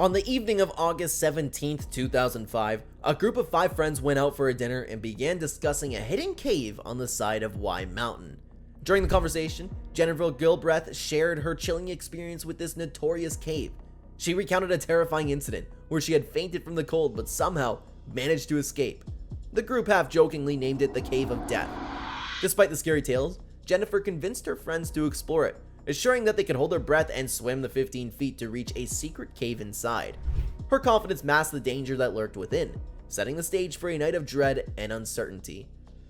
On the evening of August 17th, 2005, a group of 5 friends went out for a dinner and began discussing a hidden cave on the side of Y Mountain. During the conversation, Jennifer Galbraith shared her chilling experience with this notorious cave. She recounted a terrifying incident where she had fainted from the cold but somehow managed to escape. The group half-jokingly named it the Cave of Death. Despite the scary tales, Jennifer convinced her friends to explore it, assuring that they could hold their breath and swim the 15 feet to reach a secret cave inside. Her confidence masked the danger that lurked within, setting the stage for a night of dread and uncertainty.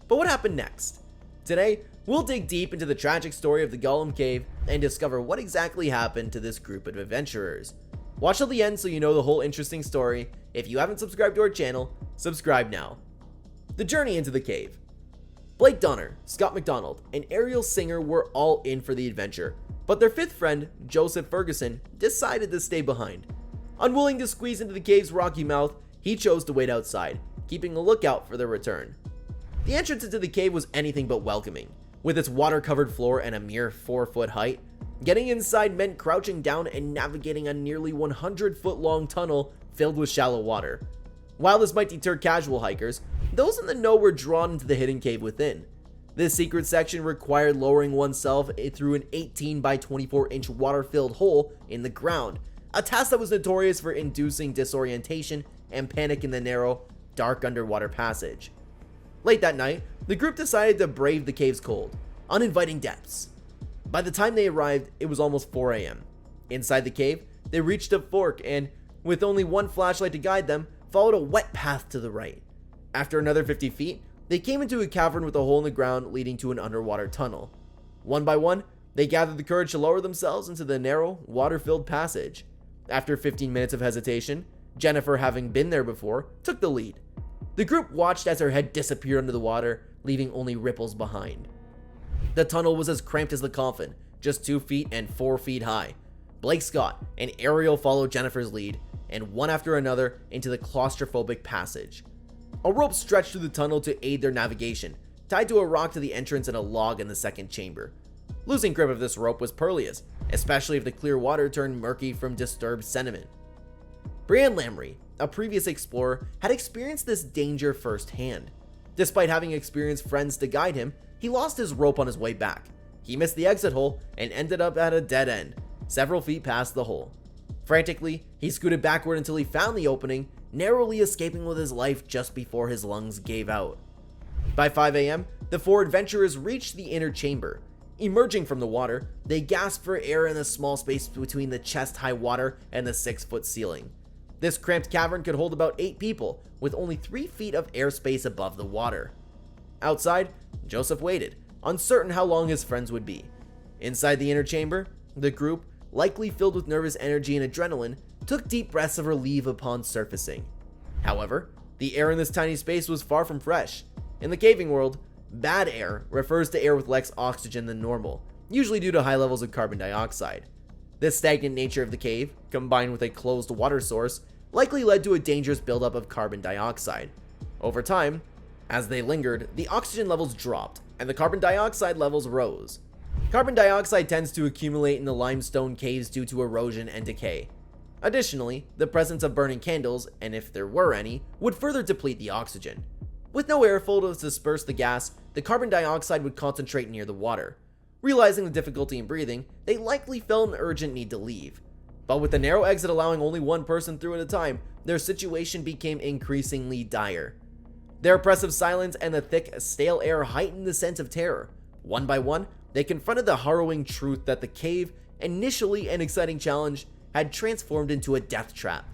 But what happened next? Today, we'll dig deep into the tragic story of the Gollum Cave and discover what exactly happened to this group of adventurers. Watch till the end so you know the whole interesting story. If you haven't subscribed to our channel, subscribe now. The journey into the cave. Blake Donner, Scott McDonald, and Ariel Singer were all in for the adventure, but their 5th friend, Joseph Ferguson, decided to stay behind. Unwilling to squeeze into the cave's rocky mouth, he chose to wait outside, keeping a lookout for their return. The entrance into the cave was anything but welcoming. With its water-covered floor and a mere 4-foot height, getting inside meant crouching down and navigating a nearly 100-foot-long tunnel filled with shallow water. While this might deter casual hikers, those in the know were drawn into the hidden cave within. This secret section required lowering oneself through an 18 by 24-inch water-filled hole in the ground, a task that was notorious for inducing disorientation and panic in the narrow, dark underwater passage. Late that night, the group decided to brave the cave's cold, uninviting depths. By the time they arrived, it was almost 4 a.m. Inside the cave, they reached a fork and, with only one flashlight to guide them, followed a wet path to the right. After another 50 feet, they came into a cavern with a hole in the ground leading to an underwater tunnel. One by one, they gathered the courage to lower themselves into the narrow, water-filled passage. After 15 minutes of hesitation, Jennifer, having been there before, took the lead. The group watched as her head disappeared under the water, leaving only ripples behind. The tunnel was as cramped as the coffin, just 2 feet and 4 feet high. Blake, Scott, and Ariel followed Jennifer's lead, and one after another into the claustrophobic passage. A rope stretched through the tunnel to aid their navigation, tied to a rock to the entrance and a log in the second chamber. Losing grip of this rope was perilous, especially if the clear water turned murky from disturbed sediment. Brian Lamry, a previous explorer, had experienced this danger firsthand. Despite having experienced friends to guide him, he lost his rope on his way back. He missed the exit hole and ended up at a dead end, several feet past the hole. Frantically, he scooted backward until he found the opening, narrowly escaping with his life just before his lungs gave out. By 5 a.m., the 4 adventurers reached the inner chamber. Emerging from the water, they gasped for air in the small space between the chest-high water and the 6-foot ceiling. This cramped cavern could hold about 8 people, with only 3 feet of airspace above the water. Outside, Joseph waited, uncertain how long his friends would be. Inside the inner chamber, the group, likely filled with nervous energy and adrenaline, took deep breaths of relief upon surfacing. However, the air in this tiny space was far from fresh. In the caving world, bad air refers to air with less oxygen than normal, usually due to high levels of carbon dioxide. This stagnant nature of the cave, combined with a closed water source, likely led to a dangerous buildup of carbon dioxide. Over time, as they lingered, the oxygen levels dropped, and the carbon dioxide levels rose. Carbon dioxide tends to accumulate in the limestone caves due to erosion and decay. Additionally, the presence of burning candles, and if there were any, would further deplete the oxygen. With no airflow to disperse the gas, the carbon dioxide would concentrate near the water. Realizing the difficulty in breathing, they likely felt an urgent need to leave. But with the narrow exit allowing only one person through at a time, their situation became increasingly dire. Their oppressive silence and the thick, stale air heightened the sense of terror. One by one, they confronted the harrowing truth that the cave, initially an exciting challenge, had transformed into a death trap.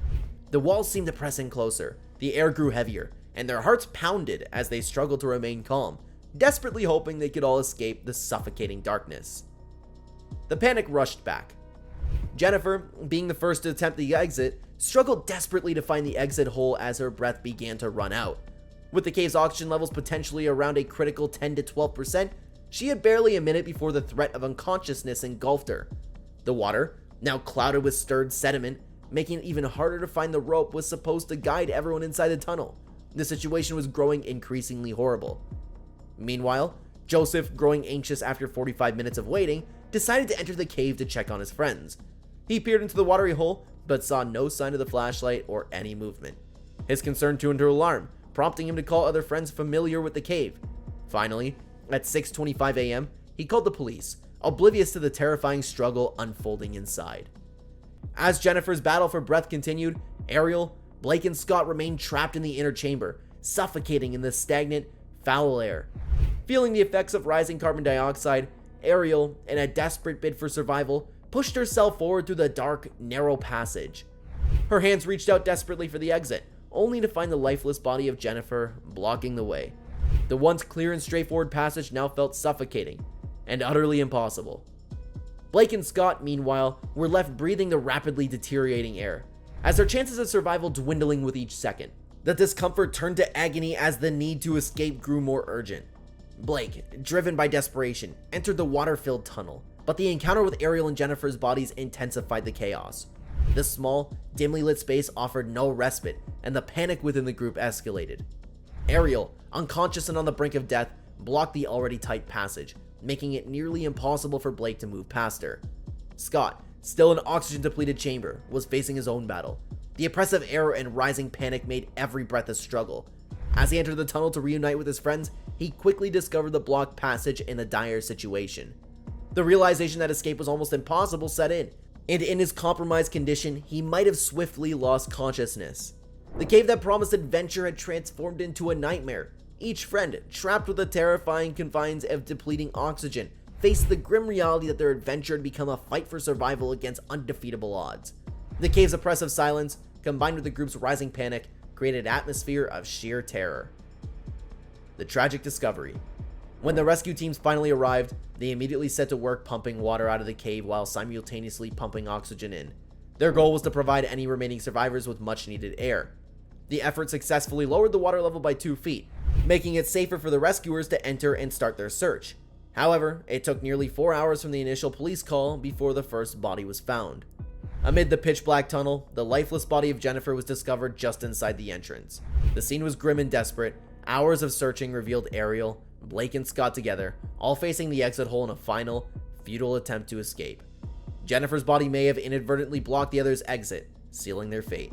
The walls seemed to press in closer, the air grew heavier, and their hearts pounded as they struggled to remain calm, desperately hoping they could all escape the suffocating darkness. The panic rushed back. Jennifer, being the first to attempt the exit, struggled desperately to find the exit hole as her breath began to run out. With the cave's oxygen levels potentially around a critical 10 to 12%, she had barely a minute before the threat of unconsciousness engulfed her. The water, now clouded with stirred sediment, making it even harder to find the rope was supposed to guide everyone inside the tunnel. The situation was growing increasingly horrible. Meanwhile, Joseph, growing anxious after 45 minutes of waiting, decided to enter the cave to check on his friends. He peered into the watery hole, but saw no sign of the flashlight or any movement. His concern turned to alarm, prompting him to call other friends familiar with the cave. Finally, at 6:25 a.m., he called the police, oblivious to the terrifying struggle unfolding inside. As Jennifer's battle for breath continued, Ariel, Blake, and Scott remained trapped in the inner chamber, suffocating in the stagnant, foul air. Feeling the effects of rising carbon dioxide, Ariel, in a desperate bid for survival, pushed herself forward through the dark, narrow passage. Her hands reached out desperately for the exit, only to find the lifeless body of Jennifer blocking the way. The once clear and straightforward passage now felt suffocating and utterly impossible. Blake and Scott, meanwhile, were left breathing the rapidly deteriorating air, as their chances of survival dwindling with each second. The discomfort turned to agony as the need to escape grew more urgent. Blake, driven by desperation, entered the water-filled tunnel, but the encounter with Ariel and Jennifer's bodies intensified the chaos. The small, dimly lit space offered no respite, and the panic within the group escalated. Ariel, unconscious and on the brink of death, blocked the already tight passage, making it nearly impossible for Blake to move past her. Scott, still in an oxygen-depleted chamber, was facing his own battle. The oppressive air and rising panic made every breath a struggle. As he entered the tunnel to reunite with his friends, he quickly discovered the blocked passage in a dire situation. The realization that escape was almost impossible set in, and in his compromised condition, he might have swiftly lost consciousness. The cave that promised adventure had transformed into a nightmare. Each friend, trapped with the terrifying confines of depleting oxygen, faced the grim reality that their adventure had become a fight for survival against undefeatable odds. The cave's oppressive silence, combined with the group's rising panic, created an atmosphere of sheer terror. The tragic discovery. When the rescue teams finally arrived, they immediately set to work pumping water out of the cave while simultaneously pumping oxygen in. Their goal was to provide any remaining survivors with much needed air. The effort successfully lowered the water level by 2 feet, making it safer for the rescuers to enter and start their search. However, it took nearly 4 hours from the initial police call before the first body was found. Amid the pitch black tunnel, the lifeless body of Jennifer was discovered just inside the entrance. The scene was grim and desperate. Hours of searching revealed Ariel, Blake, and Scott together, all facing the exit hole in a final, futile attempt to escape. Jennifer's body may have inadvertently blocked the others' exit, sealing their fate.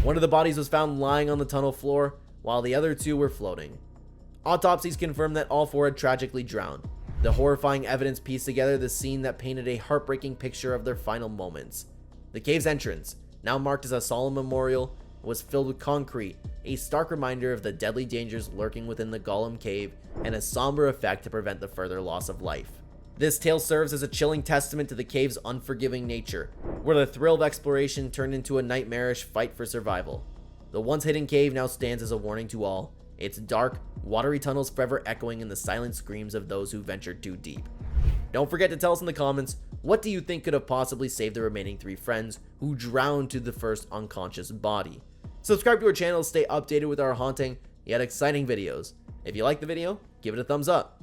One of the bodies was found lying on the tunnel floor, while the other 2 were floating. Autopsies confirmed that all 4 had tragically drowned. The horrifying evidence pieced together the scene that painted a heartbreaking picture of their final moments. The cave's entrance, now marked as a solemn memorial, was filled with concrete, a stark reminder of the deadly dangers lurking within the Gollum Cave and a somber effect to prevent the further loss of life. This tale serves as a chilling testament to the cave's unforgiving nature, where the thrill of exploration turned into a nightmarish fight for survival. The once hidden cave now stands as a warning to all, its dark, watery tunnels forever echoing in the silent screams of those who ventured too deep. Don't forget to tell us in the comments, what do you think could have possibly saved the remaining 3 friends who drowned to the first unconscious body? Subscribe to our channel to stay updated with our haunting yet exciting videos. If you like the video, give it a thumbs up.